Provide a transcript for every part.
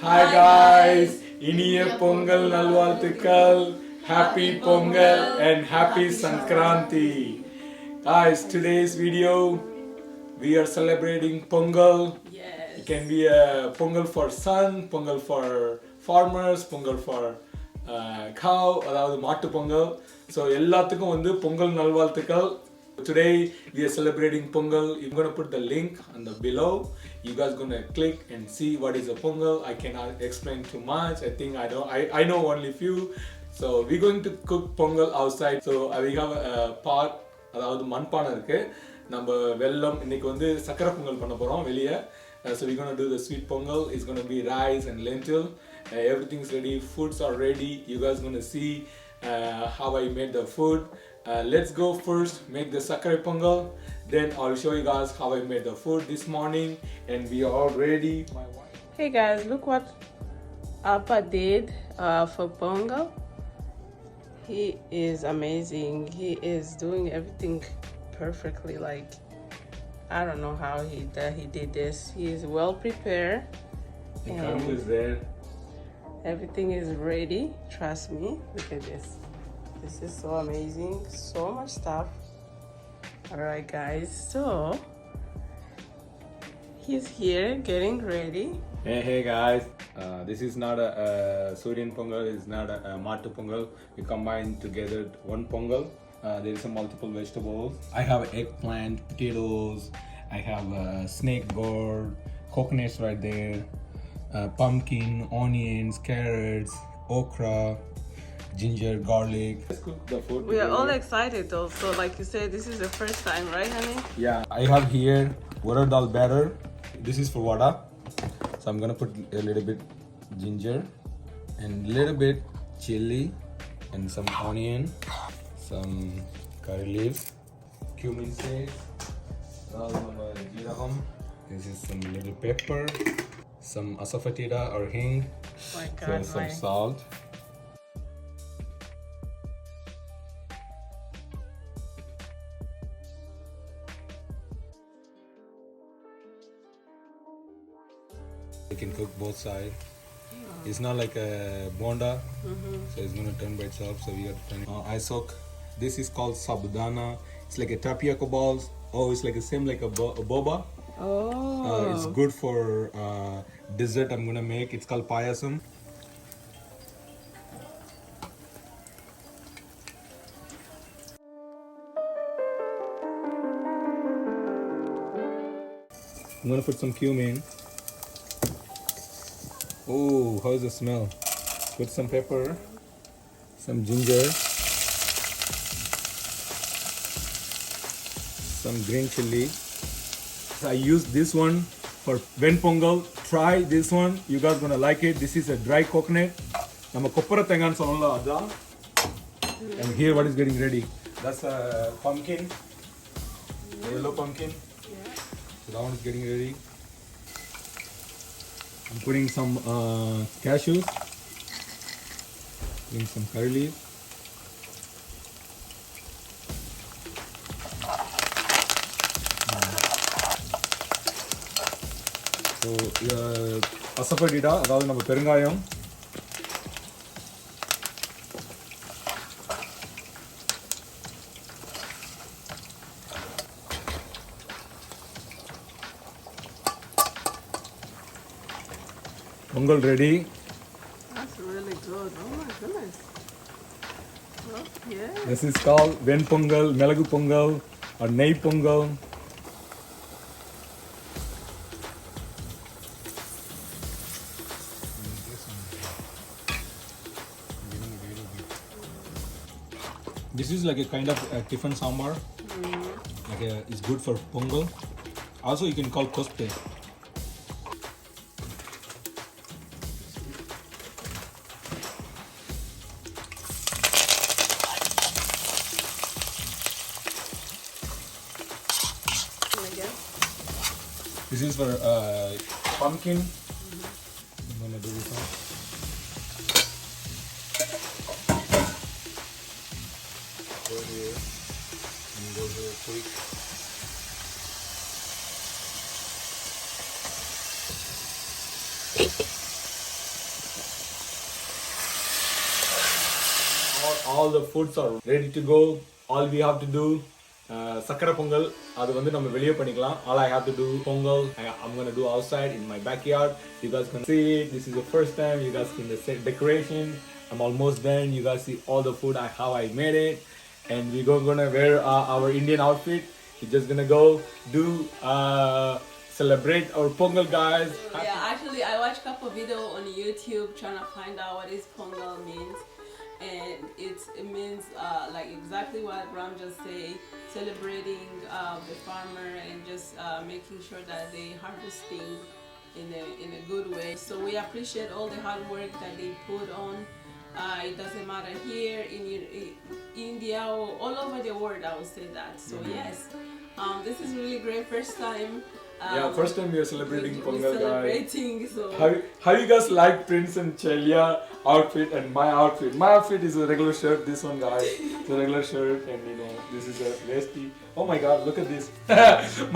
Hi guys, இனிய பொங்கல் நல்வாழ்த்துக்கள். Happy Pongal and happy Sankranti. Guys, today's video we are celebrating Pongal. Yes. It can be a Pongal for sun, Pongal for farmers, Pongal for cow, அதாவது மாட்டு Pongal. So எல்லாத்துக்கும் வந்து பொங்கல் நல்வாழ்த்துக்கள். Today we are celebrating Pongal. I'm gonna put the link on the below. You guys gonna click and see what is a Pongal. I cannot explain too much. I think I know only few. So we're going to cook Pongal outside. So we have a pot. அதாவது மண்பானை இருக்கு. நம்ம வெல்லம் இன்னைக்கு வந்து சக்கரை பொங்கல் பண்ண போறோம் வெளிய. So we're gonna do the sweet Pongal. It's gonna be rice and lentil. Everything's ready. Foods are ready. You guys gonna see how I made the food. Let's go first make the sakare pongal, then I'll show you guys how I made the food this morning, and we are all ready. Hey guys, look what Appa did for Pongal. He is amazing. He is doing everything perfectly. Like, I don't know how he did this. He is well prepared. The curry is there. Everything is ready. Trust me. Look at this. This is so amazing. So much stuff. Alright guys, so he's here getting ready. Hey guys, this is not a Surian Pongal, it's not a Matu Pongal. We combine together one Pongal. There is some multiple vegetables. I have eggplant, potatoes, I have snake gourd, coconuts right there, pumpkin, onions, carrots, okra, ginger, garlic. Let's cook the food. We are all excited though. So like you said, this is the first time, right honey? Yeah, I have here vada dal batter. This is for vada. So I'm gonna put a little bit ginger and a little bit chili and some onion, some curry leaves, cumin seeds, this is some little pepper, some asafoetida or hing, Oh my God, some salt. You can cook both sides. It's not like a bonda, so it's gonna turn by itself. So we got to turn it. I soak. This is called sabudana. It's like a tapioca balls. Oh, it's like the same like a boba. Oh. It's good for dessert. I'm gonna make. It's called payasam. I'm gonna put some cumin. Oh, how's the smell? Put some pepper, some ginger, some green chili. I use this one for when Pongal. Try this one. You guys gonna like it. This is a dry coconut. நம்ம கொப்பரை தேங்காய்னு சொல்லலாம் அதான். And here what is getting ready? That's a pumpkin. The yellow pumpkin. So that one is getting ready. I'm putting some cashews, putting some curry leaves, so asafoetida, அதாவது நம்ம பெருங்காயம், Pongal ready. That's really good. Oh my goodness. Oh, yeah. This is called Ven Pongal, Melagu Pongal, or Nei Pongal. This is like a kind of a tiffin sambar. It's good for Pongal. Also, you can call cosplay. This is for pumpkin. I'm gonna do this one. Go here and go here quick. all the foods are ready to go. All we have to do sakara pongal adu vandu நம்ம வெளிய பண்ணிக்கலாம். All I have to do pongal I'm going to do outside in my backyard. You guys can see it. This is the first time you guys can see decoration. I'm almost done. You guys see all the food how I made it, and we're gonna wear our Indian outfit. We're just gonna go do celebrate our Pongal, guys. Yeah, actually I watched a couple video on YouTube trying to find out what is Pongal means, and it means like exactly what Ram just said, celebrating the farmer and just making sure that they harvesting in a good way. So we appreciate all the hard work that they put on. It doesn't matter here in India or all over the world, I would say that. So yes, this is really great. First time. First time we are celebrating Pongal, guys. So How you guys like Prince and Chelia outfit and my outfit? My outfit is a regular shirt. This one, guys, it's a regular shirt, and you know this is a vesti. Oh my God, look at this!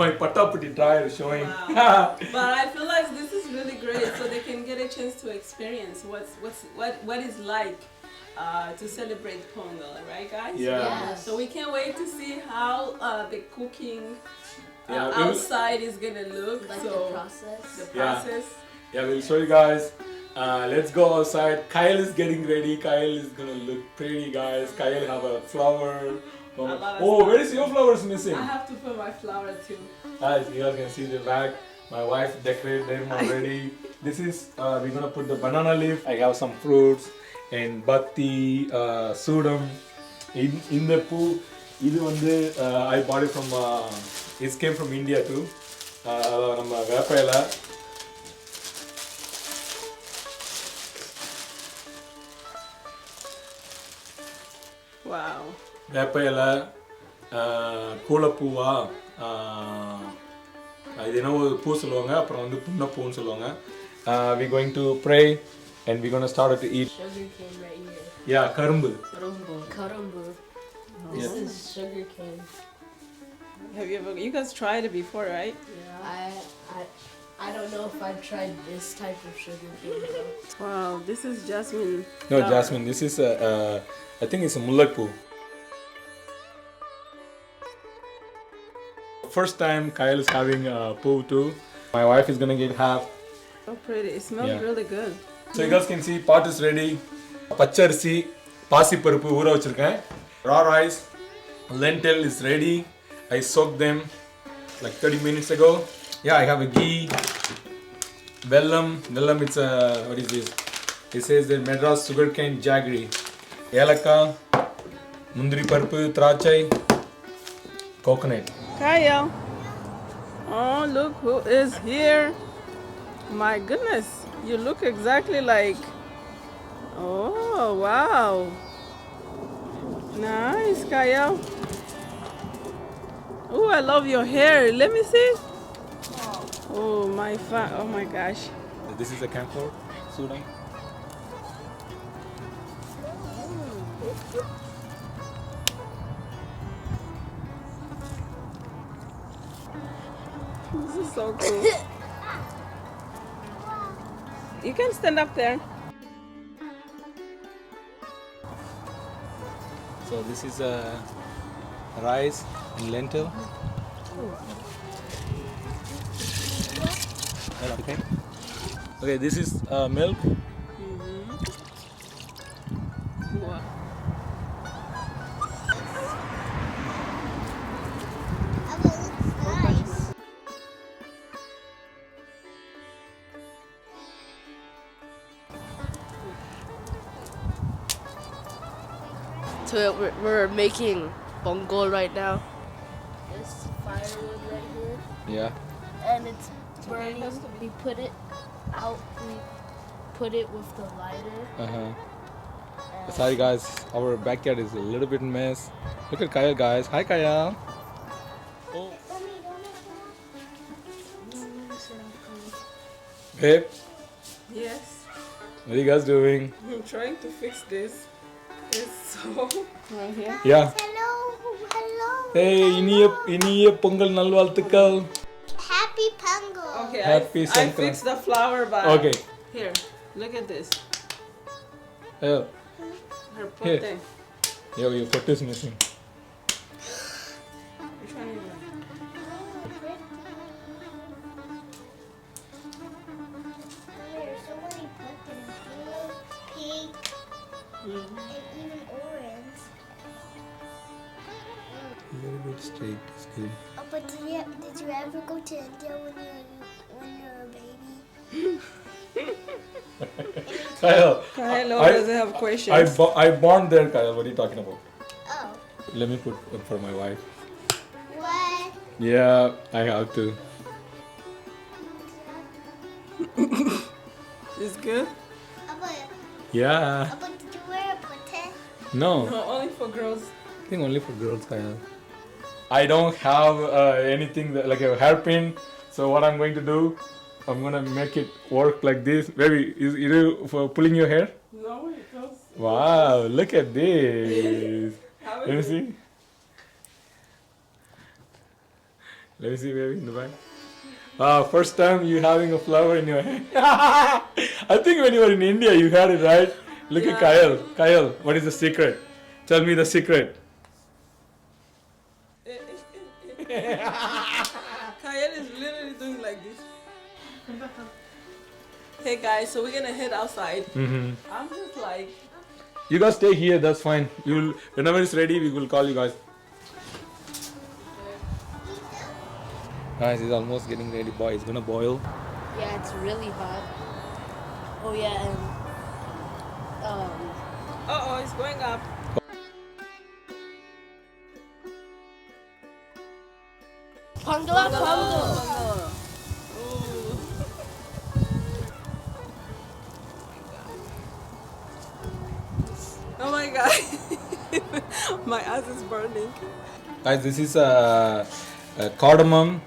My patapati dryer is showing. Wow. But I feel like this is really great, so they can get a chance to experience what is like to celebrate Pongal, right, guys? Yeah. Yes. So we can't wait to see how the cooking Yeah, outside is gonna look. Like so the process. the process. Yeah, we'll show you guys. Let's go outside. Kyle is getting ready. Kyle is gonna look pretty, guys. Kyle have a flower. Where is your flowers missing? I have to put my flower too. Guys, you guys can see the bag. My wife decorated them already. This is we're gonna put the banana leaf. I have some fruits and batti, sudam. In the poo. This one I bought it from. It came from India too. நம்ம வேப்பையில. Wow. வேப்பையில கூலப்பூவா இது என்ன ஒரு பூ சொல்லுவாங்க, அப்புறம் வந்து புன்னப்பூன்னு சொல்லுவாங்க. We going to pray and we're going to start to eat. Sugar cane right here. Yeah, karumbu. Karumbu. This is sugar cane. Have you guys tried it before, right? Yeah. I don't know if I've tried this type of sugar cane though. Wow, this is jasmine. No, jasmine. This is I think it's a mulakpoo. First time Kyle is having poo too. My wife is gonna get half. So pretty. It smells really good. So you guys can see pot is ready. Pacharisi, pasi parupu ஊற வச்சிருக்கேன். Raw rice, lentil is ready. I soaked them like 30 minutes ago. Yeah, I have a ghee, bellam. It's a, what is this? It says that Madras sugarcane jaggery. Yalaka, mundri parpu, trachai, coconut. Kyle. Oh, look who is here. My goodness. You look exactly like... Oh, wow. Nice, Kyle. Oh, I love your hair. Let me see. Oh my gosh. This is a camphor, sudam. This is so cool. You can stand up there. So this is rice and lentil. Okay, this is milk. Wow. So we're making Pongal right now. This firewood right here. Yeah. And it's burning. We put it out. We put it with the lighter. Sorry guys, our backyard is a little bit mess. Look at Kyle, guys. Hi Kyle. Oh. Babe, Yes. what are you guys doing? I'm trying to fix this. It's so... Right here? Yeah. Hello. Hey, இனிய பொங்கல் நல்வாழ்த்துக்கள். Happy Pongal. Okay, Happy I Sankranti. fixed the flower bar. Okay. Here, look at this. Yeah. Her Here. pote. Yo, your foot is missing. Which one is that? There's so many pumpkins, blue, pink, and even orange. A little bit straight is good. Oh, but did you ever go to India when you were a baby? Kyle, Kyle always have questions. I born there, Kyle. What are you talking about? Oh. Let me put one for my wife. What? Yeah, I have to. It's good? Yeah. But did you wear a putte? No, No, only for girls. I think only for girls, Kyle. I don't have anything like a hairpin. So what I'm going to do, I'm gonna make it work like this. Baby, is it for pulling your hair? No, it does. Wow, look at this. Let me see. Let me see, baby, in the back. First time you having a flower in your hair. I think when you were in India, you had it, right? Look at Kyle. Kyle, what is the secret? Tell me the secret. Kyle is literally doing like this. Hey guys, so we're gonna head outside. Mm-hmm. I'm just like, You guys stay here, that's fine. You'll whenever it's ready, we will call you guys. Guys, it's almost getting ready, boy. It's gonna boil. Yeah, it's really hot. Oh yeah, and oh, it's going up. Pongal. Oh my god. My ass is burning. Guys, this is a cardamom.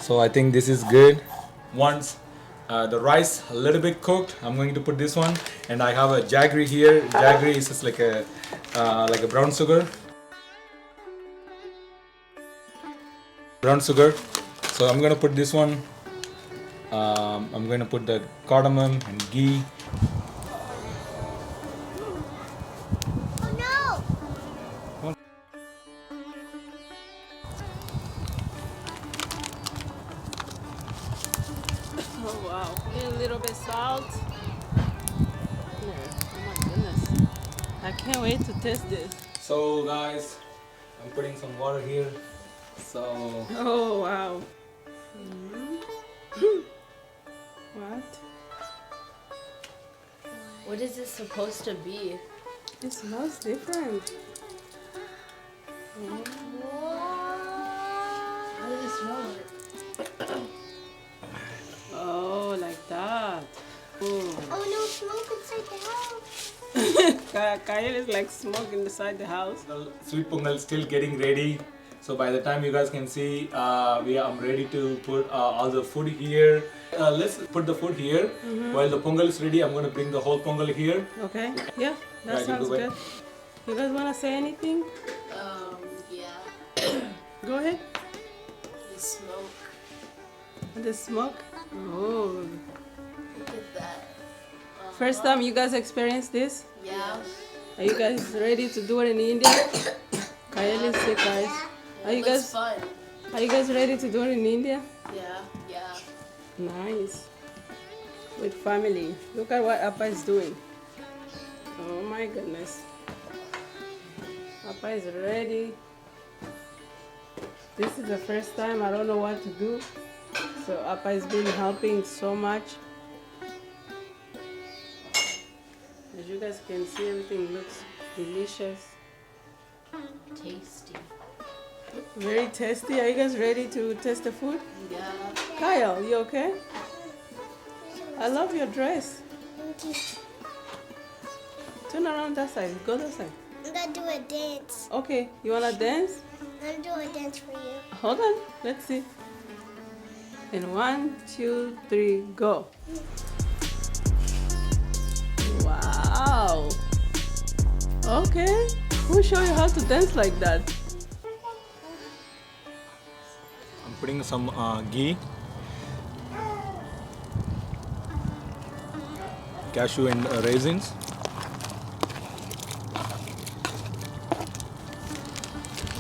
So I think this is good. Once the rice a little bit cooked, I'm going to put this one, and I have a jaggery here. Jaggery is just like a brown sugar. Brown sugar. So I'm going to put this one. I'm going to put the cardamom and ghee. Oh no! Oh wow. A little bit salt. There. Oh my goodness. I can't wait to taste this. So guys, I'm putting some water here. So Oh wow. What? What is this supposed to be? It smells different. How does it smell? Oh, like that. Oh. Oh no, smoke inside the house. Kyle is like smoking inside the house. the sweet pongal is still getting ready. So by the time you guys can see, I'm ready to put all the food here. Let's put the food here. While the pongal is ready, I'm gonna bring the whole pongal here. Okay. Yeah, that Right, sounds go ahead. good. You guys wanna say anything? Yeah. Go ahead. The smoke. The smoke. Oh. Look at that. First time you guys experience this? Yeah. Are you guys ready to do it in India? Kyle is sick, guys. Are you Looks guys? fun. Are you guys ready to do it in India? Yeah. Yeah. Nice. With family. Look at what Appa is doing. Oh my goodness. Appa is ready. This is the first time. I don't know what to do. So Appa has been helping so much. As you guys can see, everything looks delicious. Tasty. Very tasty. Are you guys ready to taste the food? Yeah. Kyle, you okay? I love your dress. Turn around that side. Go that side. I'm gonna do a dance. Okay, you wanna dance? I'm gonna do a dance for you. Hold on. Let's see. And 1, 2, 3, go. Wow. Okay. Who show you how to dance like that? I'm putting some ghee. cashew and raisins.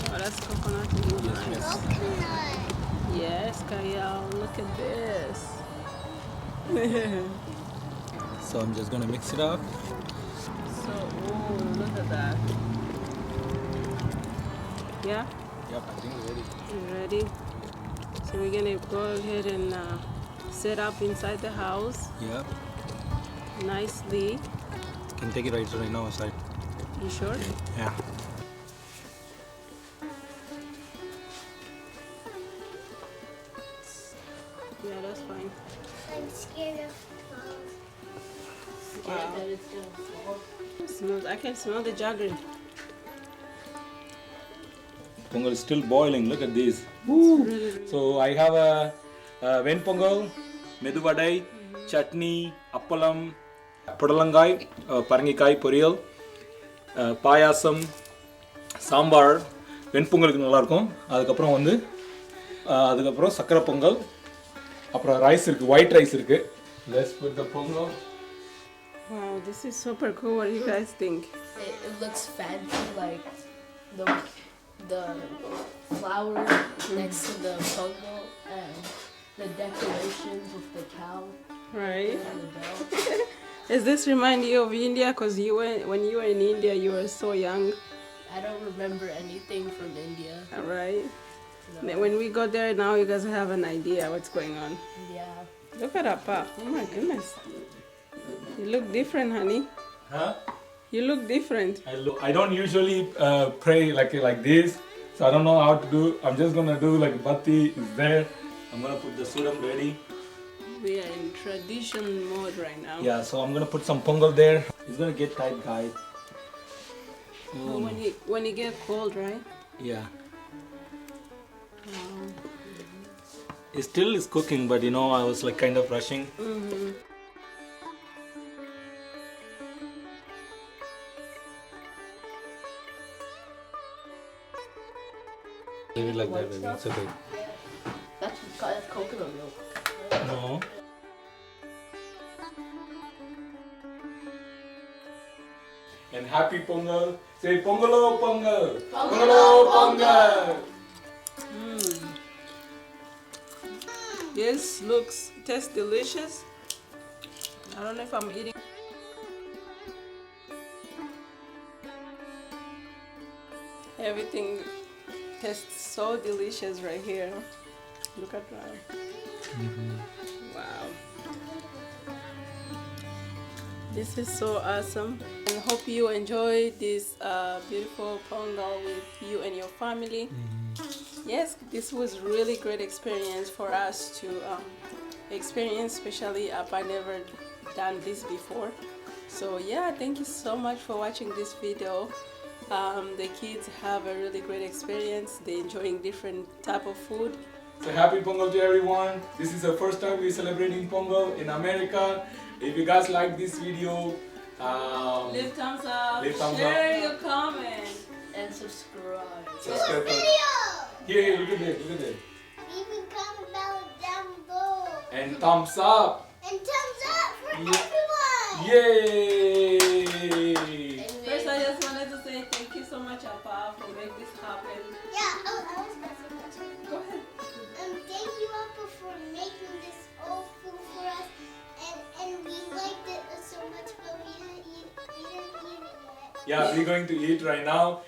Oh, that's coconut. Nice. Coconut. Yes, Kyle, look at this. So I'm just gonna mix it up. So, oh, look at that. Yeah, Yep, I think it's ready. you ready? So we're gonna go ahead and set up inside the house Yep. nicely. Can take it right now aside. You sure? Yeah. Yeah, that's fine. I'm scared of Wow. That it's gonna fall. I can smell the jaggery. Pongal is still boiling. Look at this. Really, So I have a ven pongal, medu vadai, chutney, appalam, pudalangai, parangikai poriyal, பாயாசம் சாம்பார் வெண்பொங்கலுக்கு நல்லா இருக்கும். அதுக்கப்புறம் வந்து அதுக்கப்புறம் சக்கரை பொங்கல், அப்புறம் rice இருக்கு, white rice இருக்கு. Let's put the pongal. wow, this is super cool. What do you guys think? It looks fancy, like the flower next to the pongal and the decorations with the cow Right? and the bell. Does this remind you of India? Because when you were in India, you were so young, I don't remember anything from India. right? No. When we go there now, you guys have an idea what's going on. Yeah. Look at Appa. Oh my goodness. You look different, honey. Huh? You look different. I don't usually pray like this, so I don't know how to do. I'm just gonna do like batti is there. I'm gonna put the suram ready. We are in tradition mode right now. Yeah, so I'm gonna put some pongal there. It's gonna get tight, guys. Oh, when you get cold, right? Yeah, Wow. it still is cooking, but you know I was like kind of rushing. Mm-hmm. Leave it like that, baby. It's okay. That's coconut milk. No. And happy Pongal. Say Pongalo Pongal. Pongalo Pongal. This tastes delicious. I don't know if I'm eating. Everything tastes so delicious right here. Look at that. Wow. This is so awesome. And I hope you enjoyed this beautiful Pongal with you and your family. Yes, this was really great experience for us to experience, especially I never done this before. So yeah, thank you so much for watching this video. The kids have a really great experience. They're enjoying different type of food. So happy Pongal to everyone. This is the first time we're celebrating Pongal in America. If you guys like this video, Leave thumbs up, Leave thumbs share up. your comment. And subscribe. subscribe. video. Here, look at that, look at that. Leave a comment down below. And thumbs up. And thumbs up for Yeah. everyone. Yay! First, I just wanted to say thank you so much, Appa, for making this happen. Yeah, I was going to say something. Go ahead. Thank you, Appa, for making this all food for us. And we liked it so much, but we didn't eat it yet. Yeah, we're going to eat right now.